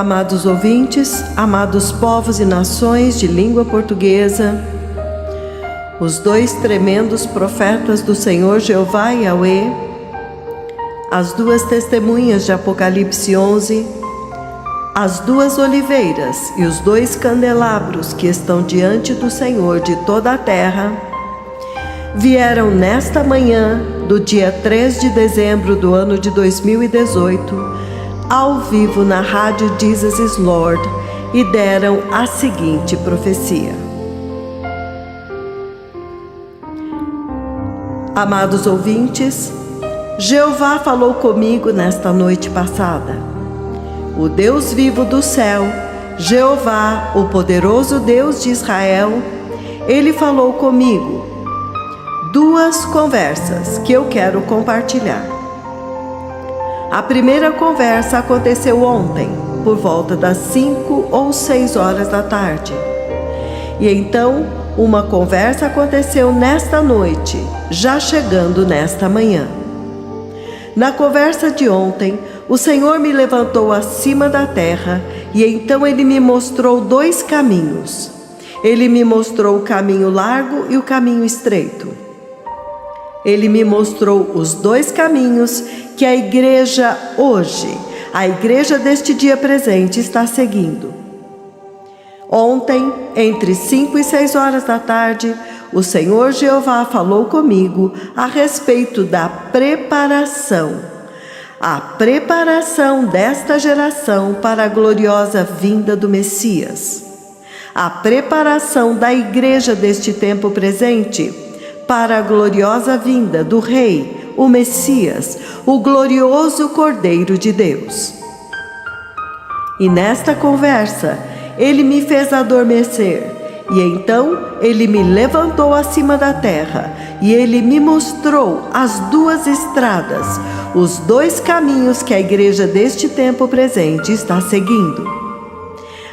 Amados ouvintes, amados povos e nações de língua portuguesa, os dois tremendos profetas do Senhor Jeová Yahweh, as duas testemunhas de Apocalipse 11, as duas oliveiras e os dois candelabros que estão diante do Senhor de toda a terra, vieram nesta manhã do dia 3 de dezembro do ano de 2018, ao vivo na rádio Jesus is Lord, e deram a seguinte profecia. Amados ouvintes, Jeová falou comigo nesta noite passada. O Deus vivo do céu, Jeová, o poderoso Deus de Israel, Ele falou comigo. Duas conversas que eu quero compartilhar. A primeira conversa aconteceu ontem, por volta das 5 ou 6 horas da tarde. E então, uma conversa aconteceu nesta noite, já chegando nesta manhã. Na conversa de ontem, o Senhor me levantou acima da terra e então Ele me mostrou dois caminhos. Ele me mostrou o caminho largo e o caminho estreito. Ele me mostrou os dois caminhos que a igreja hoje, a igreja deste dia presente, está seguindo. Ontem, entre 5 e 6 horas da tarde, o Senhor Jeová falou comigo a respeito da preparação. A preparação desta geração para a gloriosa vinda do Messias. A preparação da igreja deste tempo presente para a gloriosa vinda do Rei, o Messias, o glorioso Cordeiro de Deus. E nesta conversa, Ele me fez adormecer, e então Ele me levantou acima da terra, e Ele me mostrou as duas estradas, os dois caminhos que a igreja deste tempo presente está seguindo.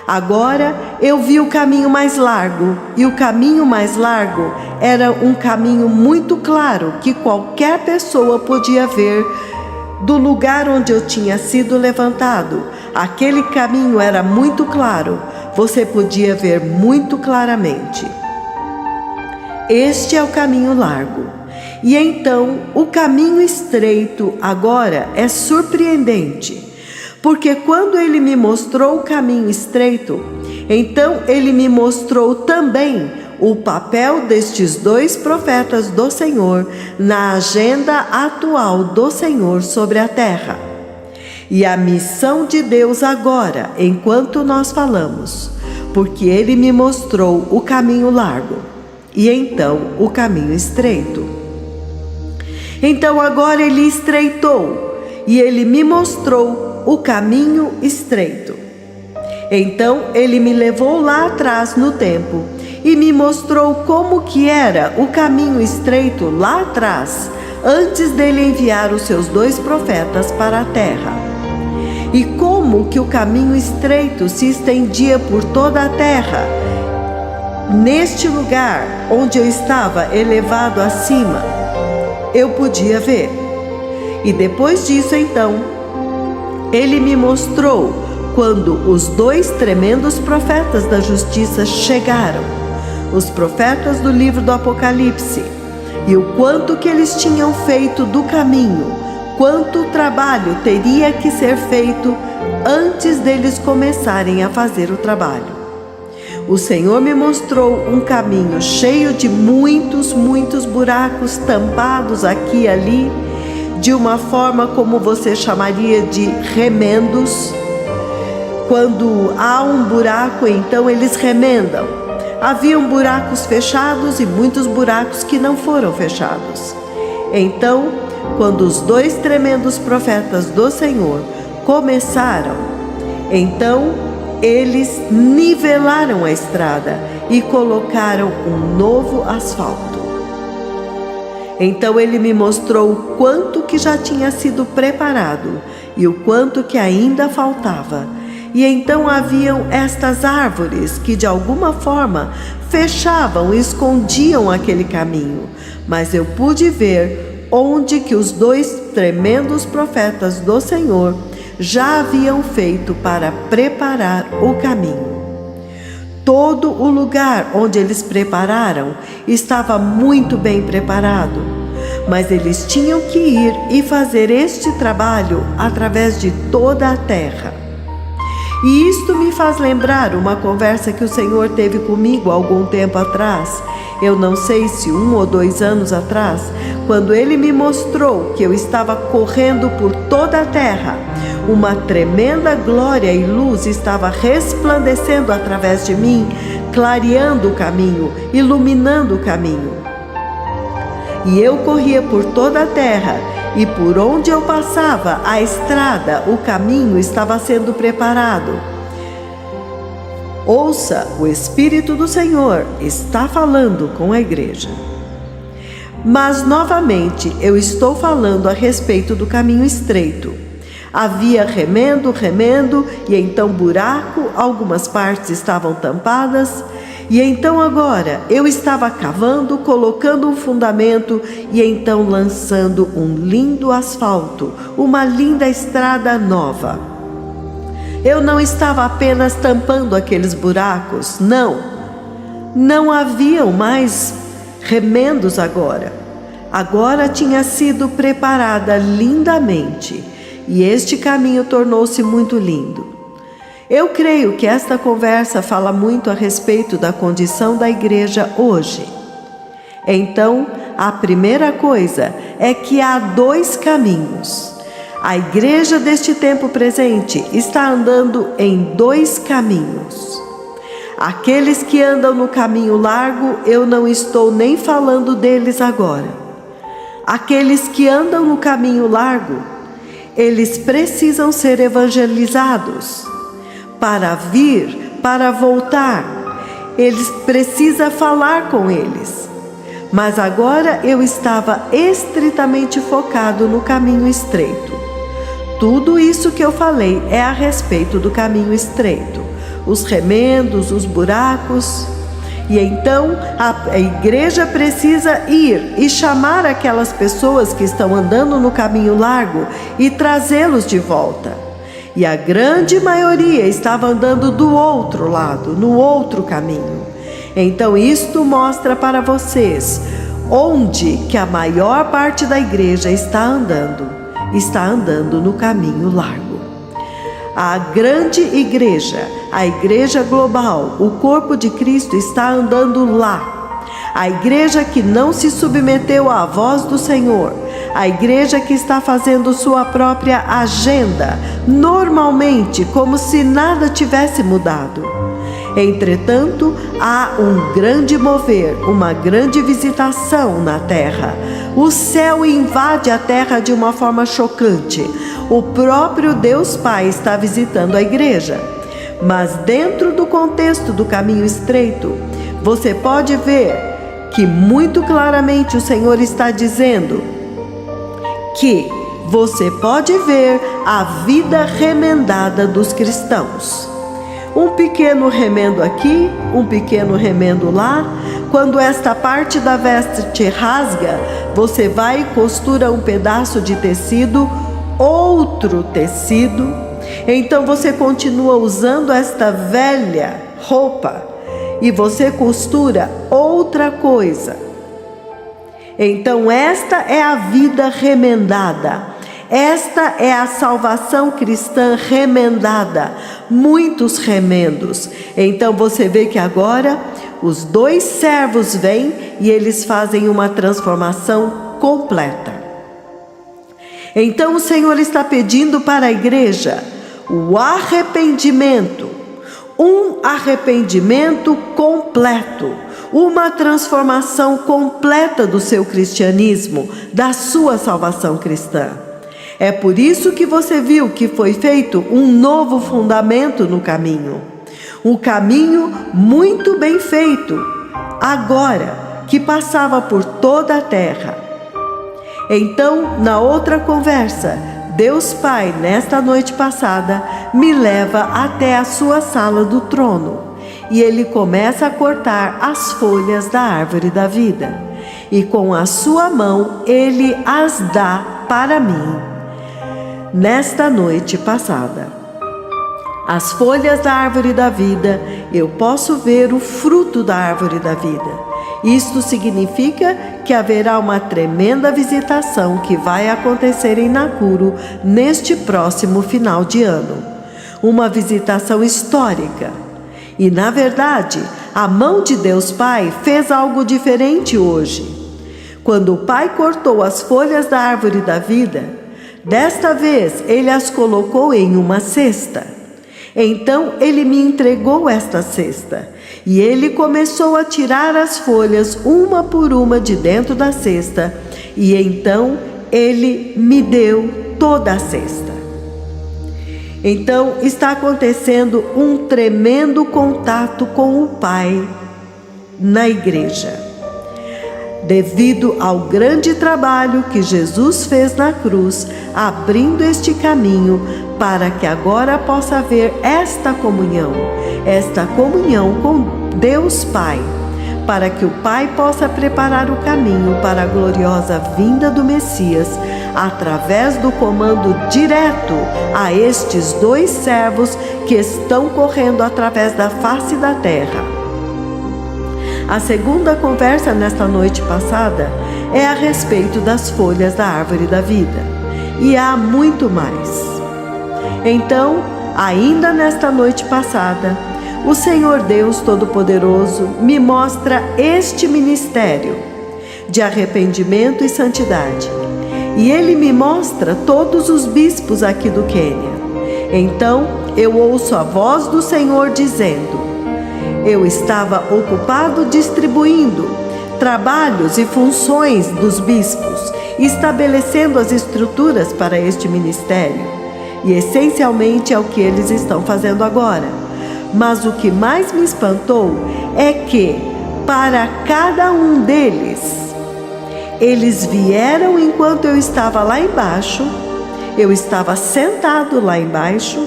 Agora eu vi o caminho mais largo, e o caminho mais largo era um caminho muito claro que qualquer pessoa podia ver do lugar onde eu tinha sido levantado. Aquele caminho era muito claro, você podia ver muito claramente. Este é o caminho largo. E então o caminho estreito agora é surpreendente. Porque quando Ele me mostrou o caminho estreito, então Ele me mostrou também o papel destes dois profetas do Senhor na agenda atual do Senhor sobre a terra. E a missão de Deus agora, enquanto nós falamos, porque Ele me mostrou o caminho largo e então o caminho estreito. Então agora Ele estreitou e Ele me mostrou o caminho estreito. Então Ele me levou lá atrás no tempo e me mostrou como que era o caminho estreito lá atrás, antes dele enviar os seus dois profetas para a terra. E como que o caminho estreito se estendia por toda a terra. Neste lugar onde eu estava elevado acima, eu podia ver. E depois disso então, Ele me mostrou quando os dois tremendos profetas da justiça chegaram, os profetas do livro do Apocalipse, e o quanto que eles tinham feito do caminho, quanto trabalho teria que ser feito antes deles começarem a fazer o trabalho. O Senhor me mostrou um caminho cheio de muitos buracos tampados aqui e ali, de uma forma como você chamaria de remendos. Quando há um buraco, então eles remendam. Haviam buracos fechados e muitos buracos que não foram fechados. Então, quando os dois tremendos profetas do Senhor começaram, então eles nivelaram a estrada e colocaram um novo asfalto. Então Ele me mostrou o quanto que já tinha sido preparado e o quanto que ainda faltava. E então haviam estas árvores que de alguma forma fechavam e escondiam aquele caminho. Mas eu pude ver onde que os dois tremendos profetas do Senhor já haviam feito para preparar o caminho. Todo o lugar onde eles prepararam estava muito bem preparado, mas eles tinham que ir e fazer este trabalho através de toda a terra. E isto me faz lembrar uma conversa que o Senhor teve comigo há algum tempo atrás. Eu não sei se 1 ou 2 anos atrás, quando Ele me mostrou que eu estava correndo por toda a terra. Uma tremenda glória e luz estava resplandecendo através de mim, clareando o caminho, iluminando o caminho. E eu corria por toda a terra, e por onde eu passava, a estrada, o caminho estava sendo preparado. Ouça, o Espírito do Senhor está falando com a igreja. Mas novamente eu estou falando a respeito do caminho estreito. Havia remendo, e então buraco, algumas partes estavam tampadas, e então agora eu estava cavando, colocando um fundamento e então lançando um lindo asfalto, uma linda estrada nova. Eu não estava apenas tampando aqueles buracos, não haviam mais remendos agora. Agora tinha sido preparada lindamente e este caminho tornou-se muito lindo. Eu creio que esta conversa fala muito a respeito da condição da igreja hoje. Então, a primeira coisa é que há 2 caminhos. A igreja deste tempo presente está andando em 2 caminhos. Aqueles que andam no caminho largo, eu não estou nem falando deles agora. Aqueles que andam no caminho largo, eles precisam ser evangelizados. Para vir, para voltar, eles precisam falar com eles. Mas agora eu estava estritamente focado no caminho estreito. Tudo isso que eu falei é a respeito do caminho estreito. Os remendos, os buracos. E então a igreja precisa ir e chamar aquelas pessoas que estão andando no caminho largo e trazê-los de volta. E a grande maioria estava andando do outro lado, no outro caminho. Então isto mostra para vocês onde que a maior parte da igreja está andando no caminho largo. A grande igreja, a igreja global, o corpo de Cristo está andando lá. A igreja que não se submeteu à voz do Senhor, a igreja que está fazendo sua própria agenda, normalmente, como se nada tivesse mudado. Entretanto, há um grande mover, uma grande visitação na terra. O céu invade a terra de uma forma chocante. O próprio Deus Pai está visitando a igreja. Mas dentro do contexto do caminho estreito, você pode ver que muito claramente o Senhor está dizendo que você pode ver a vida remendada dos cristãos. Um pequeno remendo aqui, um pequeno remendo lá. Quando esta parte da veste rasga, você vai e costura um pedaço de tecido, outro tecido. Então você continua usando esta velha roupa e você costura outra coisa. Então esta é a vida remendada. Esta é a salvação cristã remendada. Muitos remendos. Então você vê que agora os 2 servos vêm e eles fazem uma transformação completa. Então o Senhor está pedindo para a igreja o arrependimento. Um arrependimento completo, uma transformação completa do seu cristianismo, da sua salvação cristã. É por isso que você viu que foi feito um novo fundamento no caminho. Um caminho muito bem feito, agora que passava por toda a terra. Então, na outra conversa, Deus Pai, nesta noite passada, me leva até a sua sala do trono. E Ele começa a cortar as folhas da árvore da vida. E com a sua mão, Ele as dá para mim. nesta noite passada. As folhas da árvore da vida, eu posso ver o fruto da árvore da vida. Isto significa que haverá uma tremenda visitação que vai acontecer em Nakuru neste próximo final de ano. Uma visitação histórica. E, na verdade, a mão de Deus Pai fez algo diferente hoje. Quando o Pai cortou as folhas da árvore da vida, desta vez Ele as colocou em uma cesta. Então Ele me entregou esta cesta, e Ele começou a tirar as folhas uma por uma de dentro da cesta, e então Ele me deu toda a cesta. Então está acontecendo um tremendo contato com o Pai na igreja. Devido ao grande trabalho que Jesus fez na cruz, abrindo este caminho para que agora possa haver esta comunhão com Deus Pai, para que o Pai possa preparar o caminho para a gloriosa vinda do Messias, através do comando direto a estes dois servos que estão correndo através da face da terra. A segunda conversa nesta noite passada é a respeito das folhas da árvore da vida. E há muito mais. Então, ainda nesta noite passada, o Senhor Deus Todo-Poderoso me mostra este ministério de arrependimento e santidade. E Ele me mostra todos os bispos aqui do Quênia. Então, eu ouço a voz do Senhor dizendo: eu estava ocupado distribuindo trabalhos e funções dos bispos, estabelecendo as estruturas para este ministério. E essencialmente é o que eles estão fazendo agora. Mas o que mais me espantou é que, para cada um deles, eles vieram enquanto eu estava lá embaixo, eu estava sentado lá embaixo.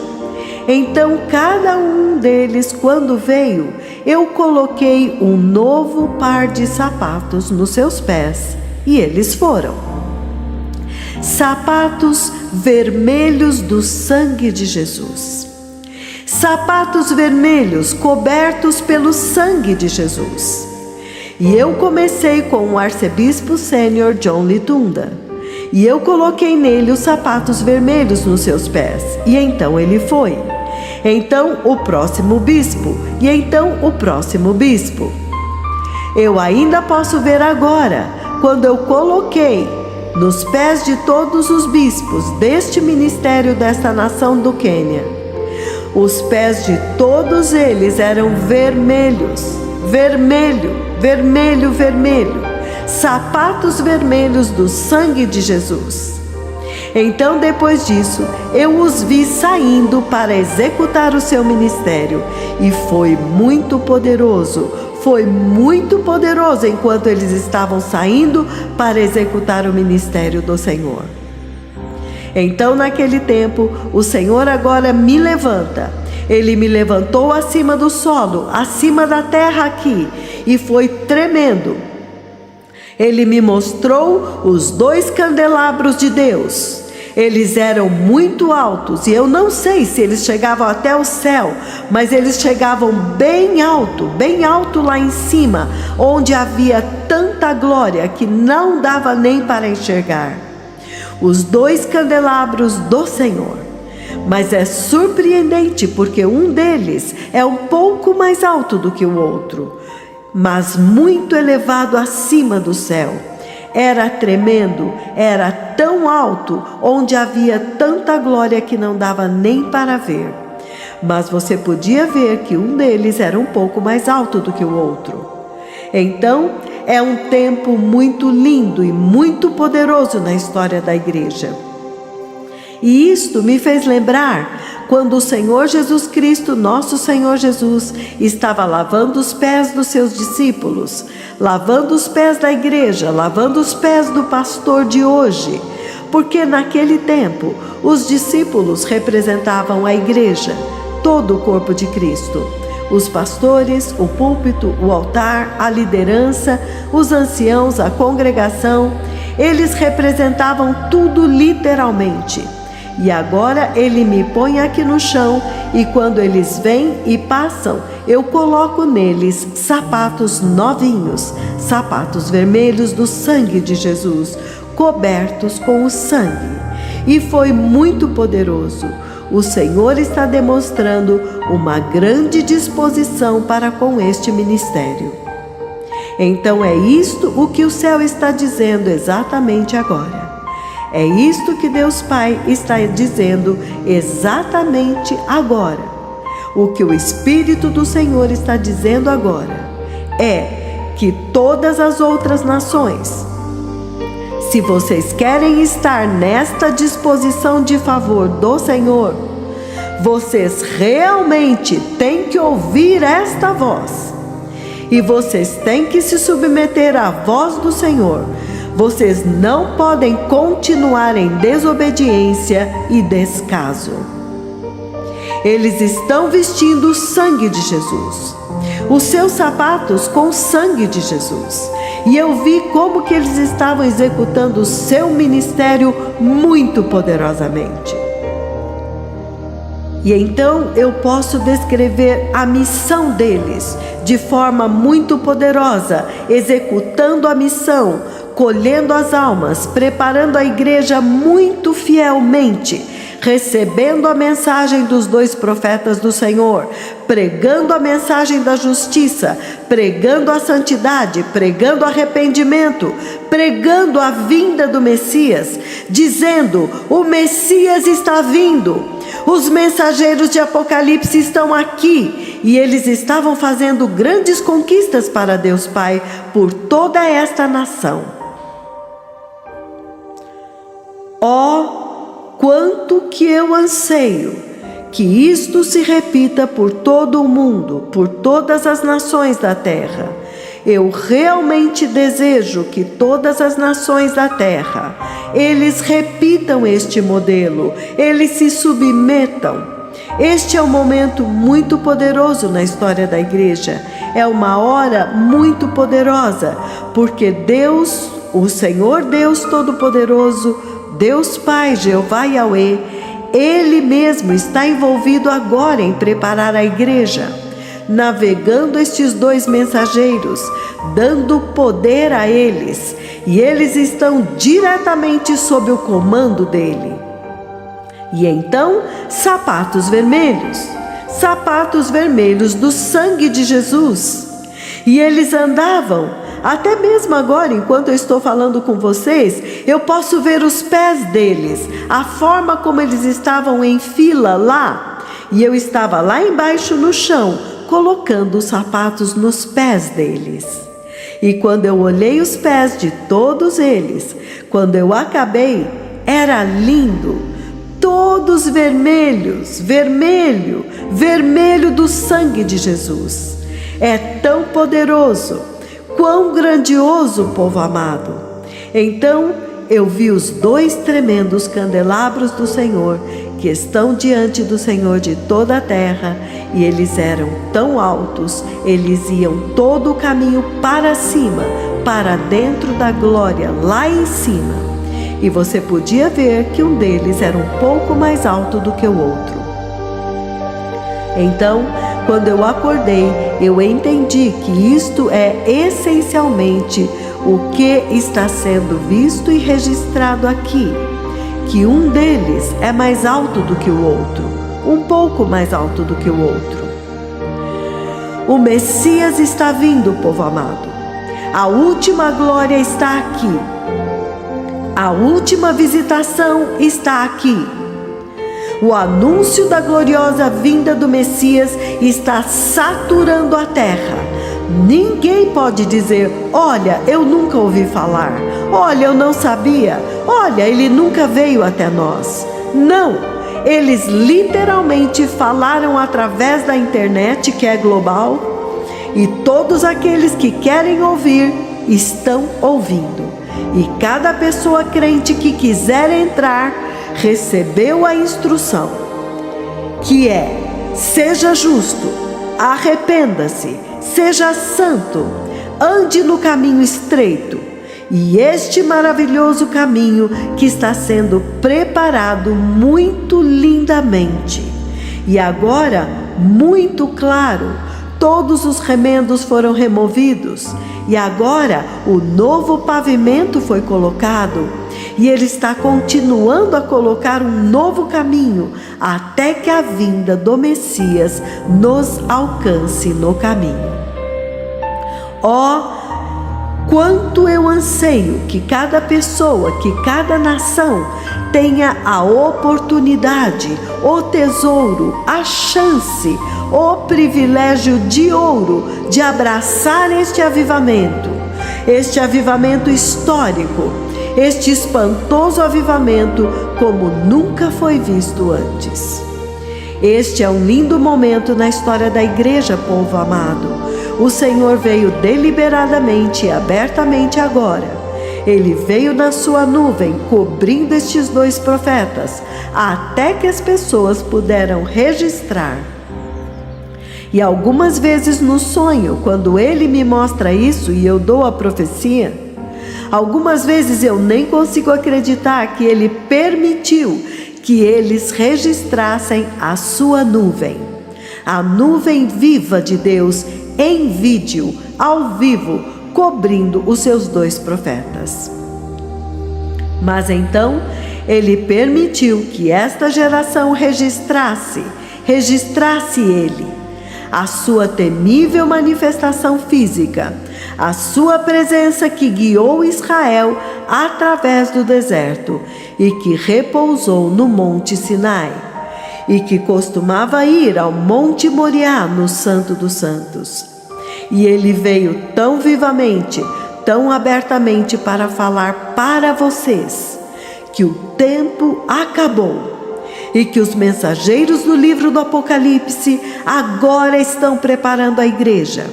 Então, cada um deles, quando veio, eu coloquei um novo par de sapatos nos seus pés e eles foram. Sapatos vermelhos do sangue de Jesus. Sapatos vermelhos cobertos pelo sangue de Jesus. E eu comecei com o arcebispo sênior John Litunda. E eu coloquei nele os sapatos vermelhos nos seus pés. E então ele foi. Então o próximo bispo. E então o próximo bispo. Eu ainda posso ver agora, quando eu coloquei nos pés de todos os bispos deste ministério desta nação do Quênia. Os pés de todos eles eram vermelhos. Vermelho, vermelho, vermelho. Sapatos vermelhos do sangue de Jesus. Então, depois disso, eu os vi saindo para executar o seu ministério. E foi muito poderoso. Foi muito poderoso enquanto eles estavam saindo para executar o ministério do Senhor. Então, naquele tempo, o Senhor agora me levanta. Ele me levantou acima do solo, acima da terra aqui. E foi tremendo. Ele me mostrou os 2 candelabros de Deus. Eles eram muito altos e eu não sei se eles chegavam até o céu, mas eles chegavam bem alto lá em cima, onde havia tanta glória que não dava nem para enxergar. Os 2 candelabros do Senhor. Mas é surpreendente porque um deles é um pouco mais alto do que o outro, mas muito elevado acima do céu. Era tremendo, era tão alto, onde havia tanta glória que não dava nem para ver. Mas você podia ver que um deles era um pouco mais alto do que o outro. Então, é um tempo muito lindo e muito poderoso na história da igreja. E isto me fez lembrar quando o Senhor Jesus Cristo, nosso Senhor Jesus, estava lavando os pés dos seus discípulos, lavando os pés da igreja, lavando os pés do pastor de hoje, porque naquele tempo os discípulos representavam a igreja, todo o corpo de Cristo. Os pastores, o púlpito, o altar, a liderança, os anciãos, a congregação, eles representavam tudo literalmente. E agora ele me põe aqui no chão, e quando eles vêm e passam, eu coloco neles sapatos novinhos, sapatos vermelhos do sangue de Jesus, cobertos com o sangue. E foi muito poderoso. O Senhor está demonstrando uma grande disposição para com este ministério. Então é isto o que o céu está dizendo exatamente agora. É isto que Deus Pai está dizendo exatamente agora. O que o Espírito do Senhor está dizendo agora é que todas as outras nações, se vocês querem estar nesta disposição de favor do Senhor, vocês realmente têm que ouvir esta voz. E vocês têm que se submeter à voz do Senhor. Vocês não podem continuar em desobediência e descaso. Eles estão vestindo o sangue de Jesus, os seus sapatos com o sangue de Jesus. E eu vi como que eles estavam executando o seu ministério muito poderosamente. E então eu posso descrever a missão deles de forma muito poderosa, executando a missão, colhendo as almas, preparando a igreja muito fielmente, recebendo a mensagem dos 2 profetas do Senhor, pregando a mensagem da justiça, pregando a santidade, pregando arrependimento, pregando a vinda do Messias, dizendo: o Messias está vindo. Os mensageiros de Apocalipse estão aqui, e eles estavam fazendo grandes conquistas para Deus Pai por toda esta nação. Quanto que eu anseio que isto se repita por todo o mundo, por todas as nações da terra. Eu realmente desejo que todas as nações da terra, eles repitam este modelo, eles se submetam. Este é um momento muito poderoso na história da igreja. É uma hora muito poderosa, porque Deus, o Senhor Deus Todo-Poderoso, Deus Pai, Jeová Yahweh, Ele mesmo está envolvido agora em preparar a igreja, navegando estes 2 mensageiros, dando poder a eles, e eles estão diretamente sob o comando dele. E então, sapatos vermelhos do sangue de Jesus. E eles andavam, até mesmo agora, enquanto eu estou falando com vocês, eu posso ver os pés deles, a forma como eles estavam em fila lá. E eu estava lá embaixo no chão, colocando os sapatos nos pés deles. E quando eu olhei os pés de todos eles, quando eu acabei, era lindo. Todos vermelhos, vermelho do sangue de Jesus. É tão poderoso, quão grandioso, povo amado. Então eu vi os 2 tremendos candelabros do Senhor, que estão diante do Senhor de toda a terra, e eles eram tão altos, eles iam todo o caminho para cima, para dentro da glória, lá em cima. E você podia ver que um deles era um pouco mais alto do que o outro. Então, quando eu acordei, eu entendi que isto é essencialmente o que está sendo visto e registrado aqui, que um deles é mais alto do que o outro, um pouco mais alto do que o outro. O Messias está vindo, povo amado. A última glória está aqui. A última visitação está aqui. O anúncio da gloriosa vinda do Messias está saturando a terra. Ninguém pode dizer: olha, eu nunca ouvi falar. Olha, eu não sabia. Olha, ele nunca veio até nós. Não, eles literalmente falaram através da internet, que é global, e todos aqueles que querem ouvir estão ouvindo. E cada pessoa crente que quiser entrar, recebeu a instrução, que é: seja justo, arrependa-se, seja santo, ande no caminho estreito. e este maravilhoso caminho que está sendo preparado muito lindamente. E agora, muito claro, todos os remendos foram removidos e agora o novo pavimento foi colocado e ele está continuando a colocar um novo caminho até que a vinda do Messias nos alcance no caminho. Quanto eu anseio que cada pessoa, que cada nação tenha a oportunidade, o tesouro, a chance, o privilégio de ouro de abraçar este avivamento histórico, este espantoso avivamento como nunca foi visto antes. Este é um lindo momento na história da igreja, povo amado. O Senhor veio deliberadamente e abertamente agora. Ele veio na sua nuvem, cobrindo estes 2 profetas, até que as pessoas puderam registrar. E algumas vezes no sonho, quando Ele me mostra isso e eu dou a profecia, algumas vezes eu nem consigo acreditar que Ele permitiu que eles registrassem a sua nuvem. A nuvem viva de Deus em vídeo, ao vivo, cobrindo os seus 2 profetas. Mas então, ele permitiu que esta geração registrasse ele, a sua temível manifestação física, a sua presença que guiou Israel através do deserto e que repousou no Monte Sinai, e que costumava ir ao Monte Moriá, no Santo dos Santos. E ele veio tão vivamente, tão abertamente para falar para vocês que o tempo acabou e que os mensageiros do livro do Apocalipse agora estão preparando a igreja.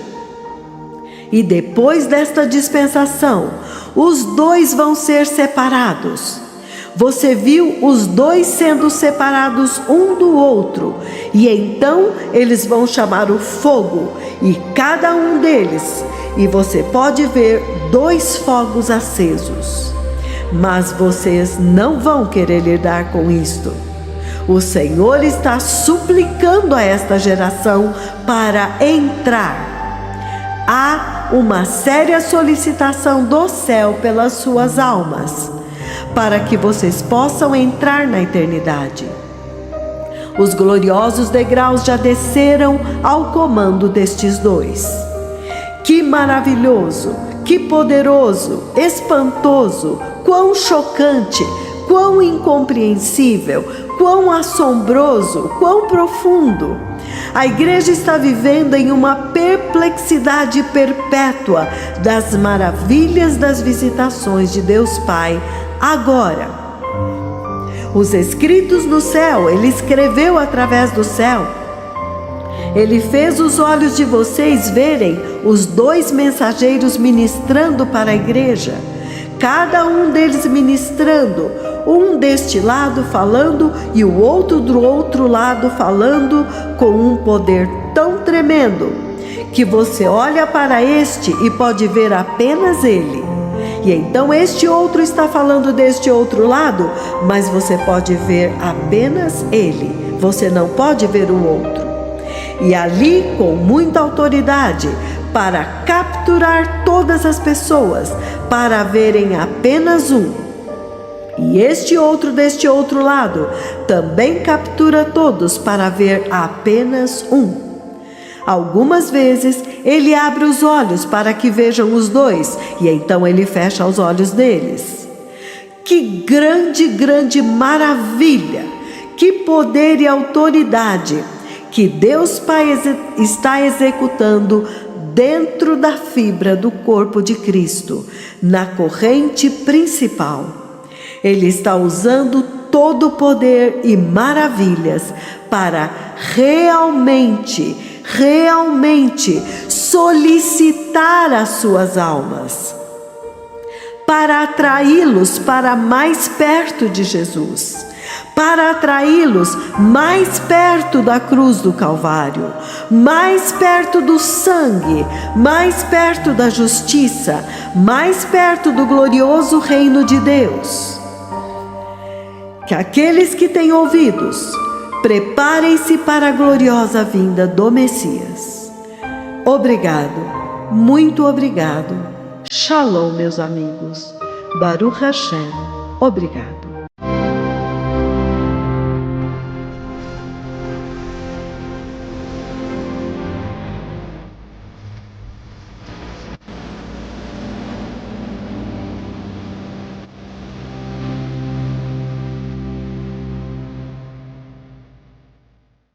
E depois desta dispensação, os 2 vão ser separados. Você viu os 2 sendo separados um do outro, e então eles vão chamar o fogo, e cada um deles, e você pode ver 2 fogos acesos. Mas vocês não vão querer lidar com isto. O Senhor está suplicando a esta geração para entrar. Há uma séria solicitação do céu pelas suas almas, para que vocês possam entrar na eternidade. Os gloriosos degraus já desceram ao comando destes 2. Que maravilhoso, que poderoso, espantoso, quão chocante, quão incompreensível, quão assombroso, quão profundo. A igreja está vivendo em uma perplexidade perpétua das maravilhas das visitações de Deus Pai agora. Os escritos no céu, Ele escreveu através do céu. Ele fez os olhos de vocês verem os 2 mensageiros ministrando para a igreja, cada um deles ministrando, um deste lado falando e o outro do outro lado falando com um poder tão tremendo que você olha para este e pode ver apenas ele. E então este outro está falando deste outro lado, mas você pode ver apenas ele, você não pode ver o outro. E ali, com muita autoridade, para capturar todas as pessoas, para verem apenas um. E este outro deste outro lado também captura todos para ver apenas um. Algumas vezes ele abre os olhos para que vejam os 2 e então ele fecha os olhos deles. Que grande maravilha! Que poder e autoridade que Deus Pai está executando dentro da fibra do corpo de Cristo, na corrente principal. Ele está usando todo o poder e maravilhas para realmente solicitar as suas almas, para atraí-los para mais perto de Jesus, para atraí-los mais perto da cruz do Calvário, mais perto do sangue, mais perto da justiça, mais perto do glorioso reino de Deus. Que aqueles que têm ouvidos, preparem-se para a gloriosa vinda do Messias. Obrigado, muito obrigado. Shalom, meus amigos. Baruch Hashem, obrigado.